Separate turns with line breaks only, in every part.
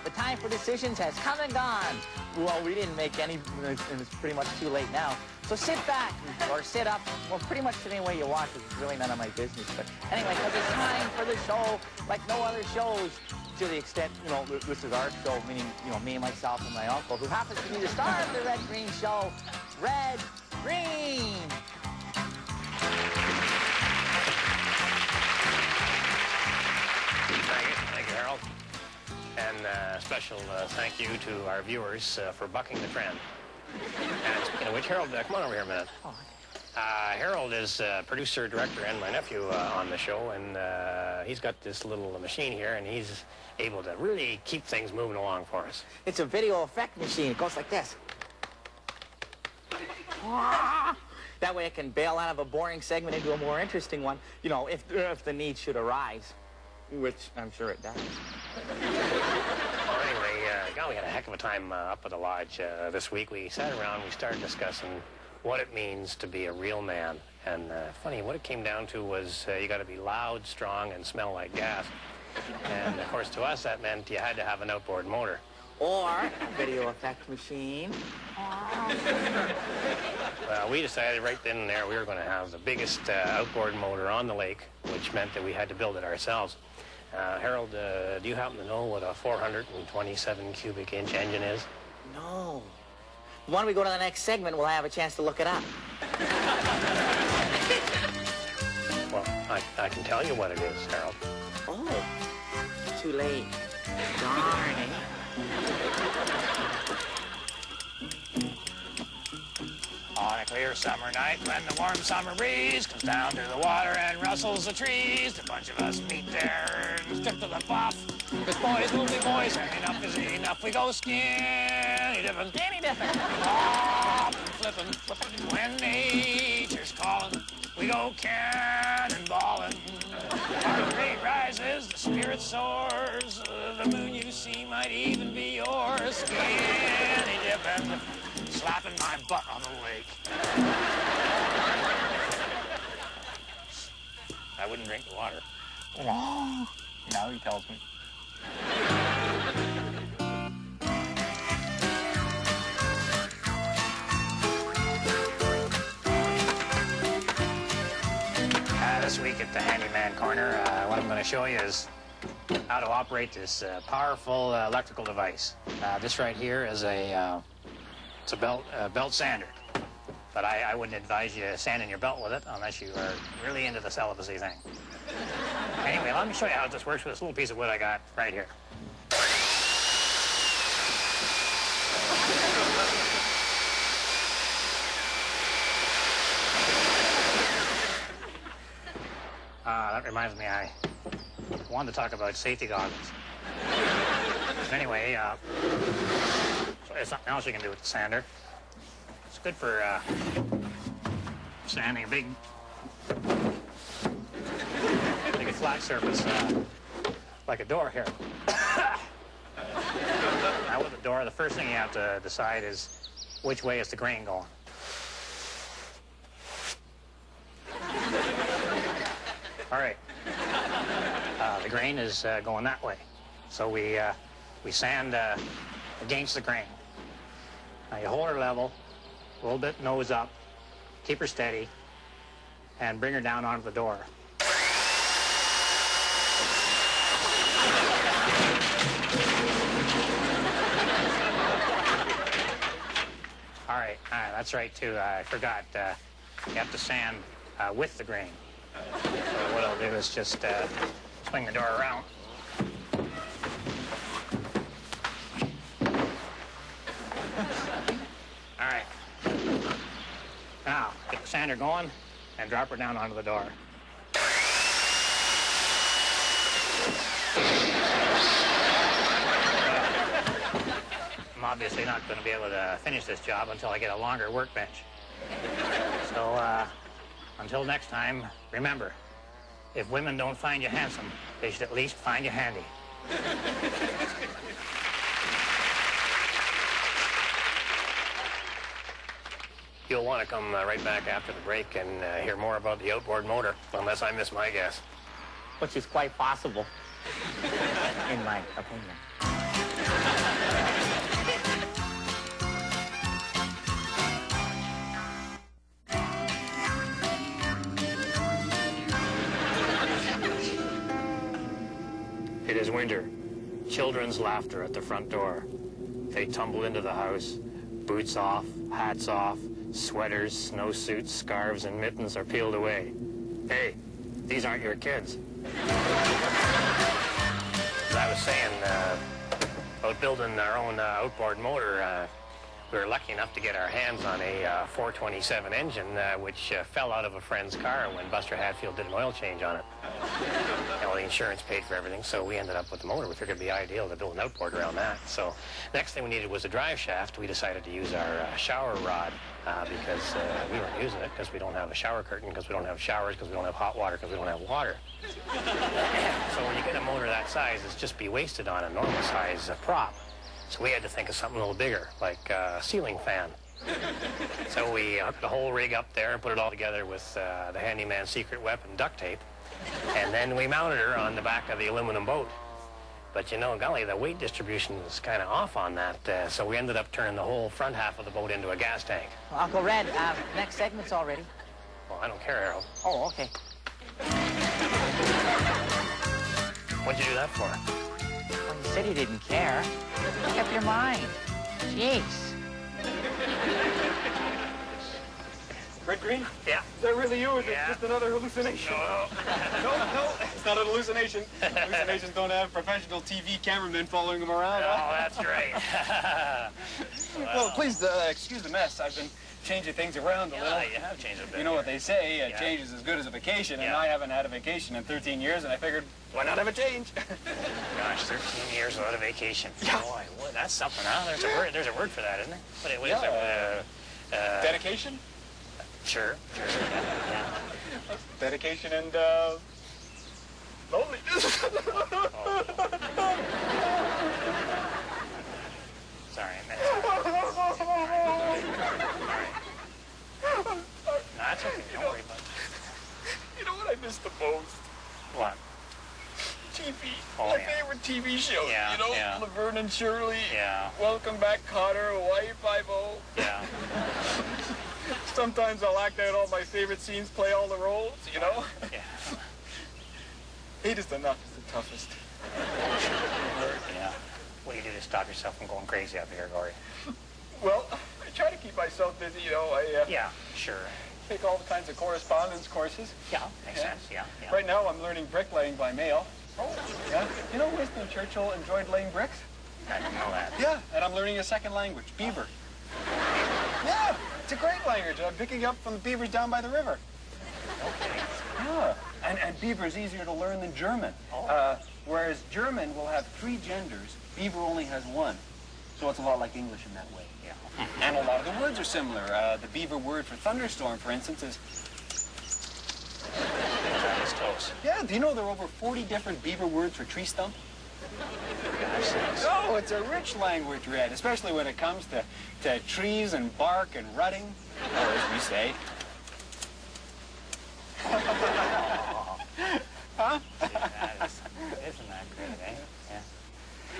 The time for decisions has come and gone. Well, we didn't make any, and it's pretty much too late now. So sit back or sit up. Well, pretty much any way you want, because it's really none of my business. But anyway, because it's time for the show like no other shows, to the extent, you know, this is our show, meaning, you know, me and myself and my uncle, who happens to be the star of the Red Green Show, Red Green.
Thank you, Harold. And a special thank you to our viewers for bucking the trend. And speaking of which, Harold, come on over here a minute. Harold is producer, director, and my nephew on the show, and he's got this little machine here, and he's able to really keep things moving along for us.
It's a video effect machine. It goes like this. That way it can bail out of a boring segment into a more interesting one, you know, if the need should arise, which I'm sure it does.
Well, anyway, God, we had a heck of a time up at the lodge this week. We sat around, we started discussing what it means to be a real man. And funny, what it came down to was you got to be loud, strong, and smell like gas. And, of course, to us, that meant you had to have an outboard motor.
Or a video effect machine.
Well, we decided right then and there we were going to have the biggest outboard motor on the lake, which meant that we had to build it ourselves. Harold, do you happen to know what a 427 cubic inch engine is?
No. When we go to the next segment, we'll have a chance to look it up.
Well, I can tell you what it is, Harold.
Oh, too late. Darn it.
On a clear summer night when the warm summer breeze comes down to the water and rustles the trees, a bunch of us meet there and strip to the buff. Cause boys will be boys, and enough is enough. We go skinny dipping, off and flipping. When nature's calling, we go cannonballing. Our rate rises, the spirit soars. The moon you see might even be yours. Skinny dipping, slapping my butt on the lake. I wouldn't drink the water.
Oh, now he tells me.
This week at the Handyman Corner, what I'm going to show you is how to operate this powerful electrical device. This right here is it's a belt sander, but I wouldn't advise you sanding your belt with it unless you are really into the celibacy thing. Anyway, let me show you how this works with this little piece of wood I got right here. That reminds me, I wanted to talk about safety goggles. Anyway, so there's something else you can do with the sander. It's good for sanding a big flat surface, like a door here. Now with the door, the first thing you have to decide is which way is the grain going. All right. The grain is going that way. So we sand against the grain. Now you hold her level, a little bit nose up, keep her steady, and bring her down onto the door. All right, that's right too. I forgot. You have to sand with the grain. So what I'll do is just swing the door around. All right. Now, get the sander going and drop her down onto the door. I'm obviously not going to be able to finish this job until I get a longer workbench. So, until next time, remember, if women don't find you handsome, they should at least find you handy. You'll want to come right back after the break and hear more about the outboard motor, unless I miss my guess.
Which is quite possible, in my opinion.
It is winter. Children's laughter at the front door. They tumble into the house. Boots off, hats off, sweaters, snowsuits, scarves, and mittens are peeled away. Hey, these aren't your kids. As I was saying, about building our own outboard motor, we were lucky enough to get our hands on a 427 engine, which fell out of a friend's car when Buster Hatfield did an oil change on it. And well, the insurance paid for everything, so we ended up with the motor. We figured it'd be ideal to build an outboard around that. So next thing we needed was a drive shaft. We decided to use our shower rod because we weren't using it because we don't have a shower curtain, because we don't have showers, because we don't have hot water, because we don't have water. So when you get a motor that size, it's just be wasted on a normal size prop. So we had to think of something a little bigger, like a ceiling fan. So we hooked the whole rig up there and put it all together with the handyman's secret weapon, duct tape. And then we mounted her on the back of the aluminum boat. But you know, golly, the weight distribution was kind of off on that, so we ended up turning the whole front half of the boat into a gas tank.
Well, Uncle Red, next segment's all ready.
Well, I don't care, Harold.
Oh, okay.
What'd you do that for?
Well, you said you didn't care. Make up your mind. Jeez.
Red Green?
Yeah.
Is that really you, or is it
Yeah.
just another hallucination? No, it's not a hallucination. Hallucinations don't have professional TV cameramen following them around.
Oh, that's right.
Well, please excuse the mess. I've been changing things around a little.
Yeah, you have changed a bit.
You know what they say,
Yeah.
change is as good as a vacation, and
Yeah.
I haven't had a vacation in 13 years, and I figured, why not have a change?
Gosh, 13 years without a vacation.
Yeah.
Boy, well, that's something, huh? There's a word for that, isn't there? What is
Yeah.
it?
Dedication?
Sure. Yeah.
Dedication and, loneliness.
Sorry, man. All right. No, that's okay. Don't worry about it.
You know what I miss the most?
What?
TV.
Oh,
My
yeah.
favorite TV shows.
Yeah,
You know,
yeah.
Laverne and Shirley.
Yeah.
Welcome Back, Kotter, Hawaii Five-0.
Yeah.
Sometimes I'll act out all my favorite scenes, play all the roles, you know?
Yeah.
Hate is the enough is the toughest.
Yeah. What do you do to stop yourself from going crazy up here, Gory?
Well, I try to keep myself busy, you know. I
Yeah, sure.
take all kinds of correspondence courses.
Yeah, makes sense. Yeah.
Right now I'm learning bricklaying by mail. Oh. Yeah. You know Winston Churchill enjoyed laying bricks?
I didn't know that.
Yeah. And I'm learning a second language, Beaver. Yeah. It's a great language. I'm picking up from the beavers down by the river.
Okay.
Yeah, and Beaver is easier to learn than German.
Oh.
Whereas German will have 3 genders, Beaver only has 1. So it's a lot like English in that way.
Yeah.
And a lot of the words are similar. The Beaver word for thunderstorm, for instance, is...
It's close.
Yeah, do you know there are over 40 different Beaver words for tree stump?
Gosh, sakes.
Oh, it's a rich language, Red, especially when it comes to trees and bark and rutting, or as we say. Huh?
Isn't that great, eh? Yeah.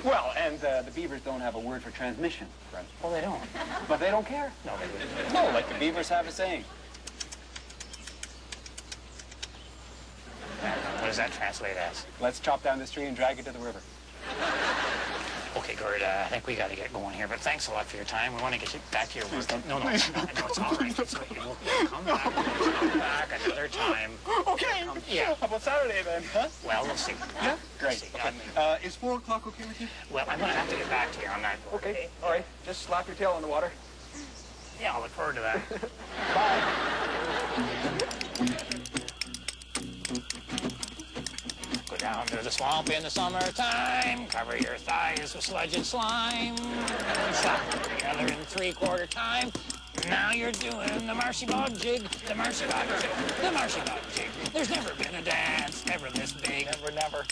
Well, and the beavers don't have a word for transmission, Red.
Well, they don't.
But they don't care.
No, they wouldn't.
No, like the beavers have a saying.
What does that translate as?
Let's chop down this tree and drag it to the river.
Okay, Gord, I think we got to get going here, but thanks a lot for your time. We want to get you back to your work. No, no, it's all right. It's okay. We'll come back another time.
Okay.
Yeah.
How about Saturday then, huh?
Well, we'll see.
Yeah? Great.
See.
Okay. Is 4 o'clock okay with you?
Well, I'm going to have to get back to you on that.
Okay. All right. Just slap your tail in the water.
Yeah, I'll look forward to that. Go down to the swamp in the summertime, cover your thighs with sludge and slime, slap them together in 3/4 time. Now you're doing the Marcy Bog jig, the Marcy Bog jig, the Marcy Bog jig. There's never been a dance ever this big. Never.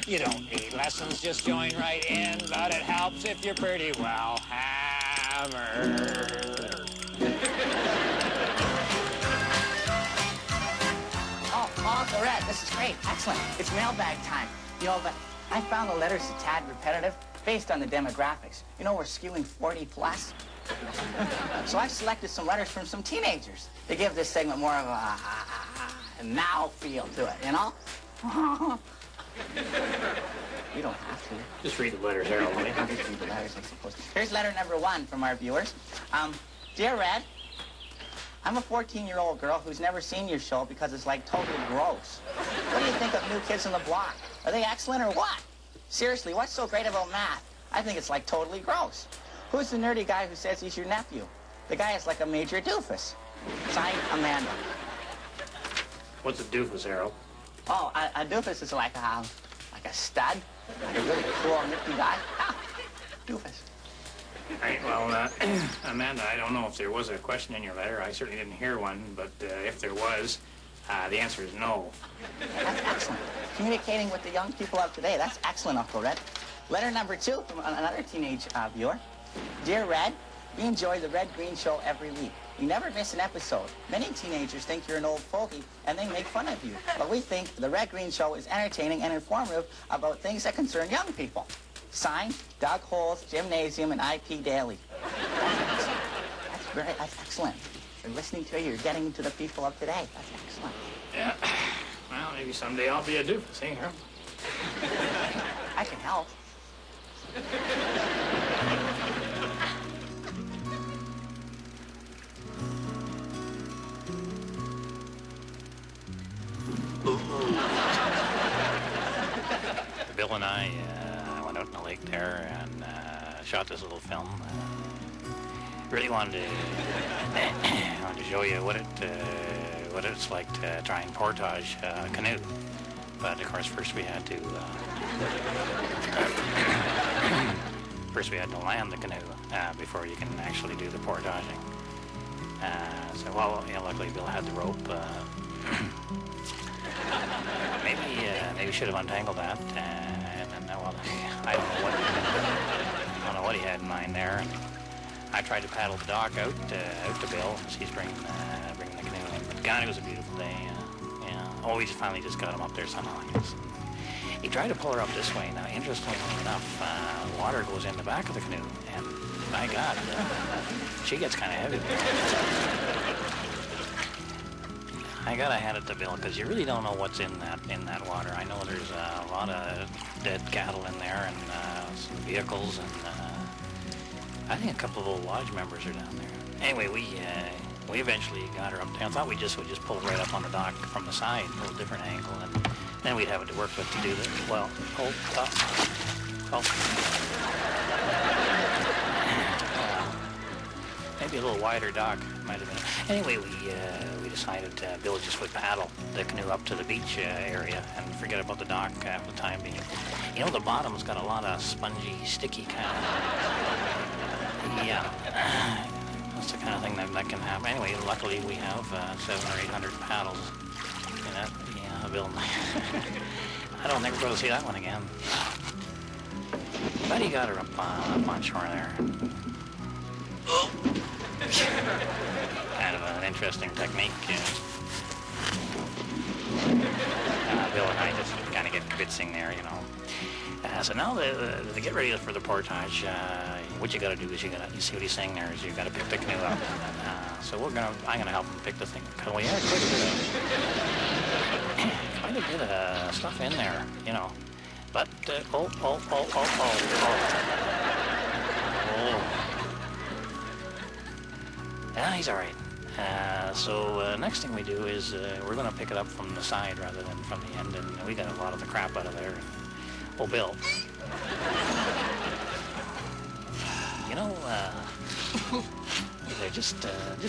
You don't need lessons, just join right in, but it helps if you're pretty well hammered.
Oh, Uncle Red, this is great. Excellent. It's mailbag time. You know, but I found the letters a tad repetitive. based on the demographics. You know, we're skewing 40 plus. So I've selected some letters from some teenagers to give this segment more of a now feel to it, you know? You don't have to.
Just read the letters, Harold.
I'll just read the letters, I suppose. Here's letter number 1 from our viewers. Dear Red, I'm a 14-year-old girl who's never seen your show because it's like totally gross. What do you think of New Kids on the Block? Are they excellent or what? Seriously, what's so great about math? I think it's like totally gross. Who's the nerdy guy who says he's your nephew? The guy is like a major doofus. Signed, Amanda.
What's a doofus, Harold?
Oh, a doofus is like a stud, like a really cool, nifty guy. Ah, doofus.
Right, well, Amanda, I don't know if there was a question in your letter. I certainly didn't hear one, but if there was, the answer is no.
That's excellent. Communicating with the young people of today, that's excellent, Uncle Red. Letter number 2 from another teenage viewer. Dear Red, we enjoy the Red Green Show every week. You never miss an episode. Many teenagers think you're an old fogey, and they make fun of you. But we think the Red Green Show is entertaining and informative about things that concern young people. Signed, Doug Holes, Gymnasium, and IP Daily. That's excellent. You're listening to you, you're getting to the people of today. That's excellent.
Yeah. Well, maybe someday I'll be a doofus, eh, Harold?
I can help.
Bill and I went out in the lake there and shot this little film. Really wanted to show you what it's like to try and portage a canoe. But of course, first we had to land the canoe before you can actually do the portaging. So, well, you know, luckily Bill had the rope. Maybe should have untangled that. And then, well, I don't know what he had in mind there. And I tried to paddle the dock out to Bill as he's bringing the canoe in. But God, it was a beautiful day. Oh, we finally just got him up there somehow, I guess. He tried to pull her up this way. Now, interestingly enough, water goes in the back of the canoe, and my God, she gets kind of heavy. I gotta hand it to Bill, because you really don't know what's in that water. I know there's a lot of dead cattle in there, and some vehicles, and I think a couple of old lodge members are down there. Anyway, we eventually got her up there. I thought we would just pull right up on the dock from the side, a little different angle, and then we'd have it to work with to do this. Well, maybe a little wider dock might have been. Anyway, we decided Bill just would paddle the canoe up to the beach area and forget about the dock for the time being. You know, the bottom's got a lot of spongy, sticky kind of. Yeah. That's the kind of thing that can happen. Anyway, luckily we have 700 or 800 paddles in it. Yeah, Bill. I don't think we're going to see that one again. But he got her up on shore there. Kind of an interesting technique. Bill and I just kind of get kibitzing there, you know. So now to get ready for the portage, what you got to do is you see what he's saying there is you got to pick the canoe up. So I'm gonna help him pick the thing. Cause we had quite a bit of stuff in there, you know. But oh. Yeah, he's all right. So next thing we do is we're gonna pick it up from the side rather than from the end, and we got a lot of the crap out of there. Oh, Bill. You know, they're just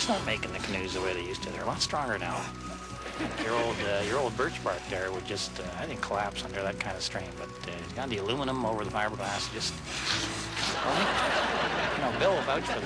not making the canoes the way they used to. They're a lot stronger now. Your old birch bark there would just, I think, collapse under that kind of strain. But you got the aluminum over the fiberglass. Just, well, you know, Bill will vouch for the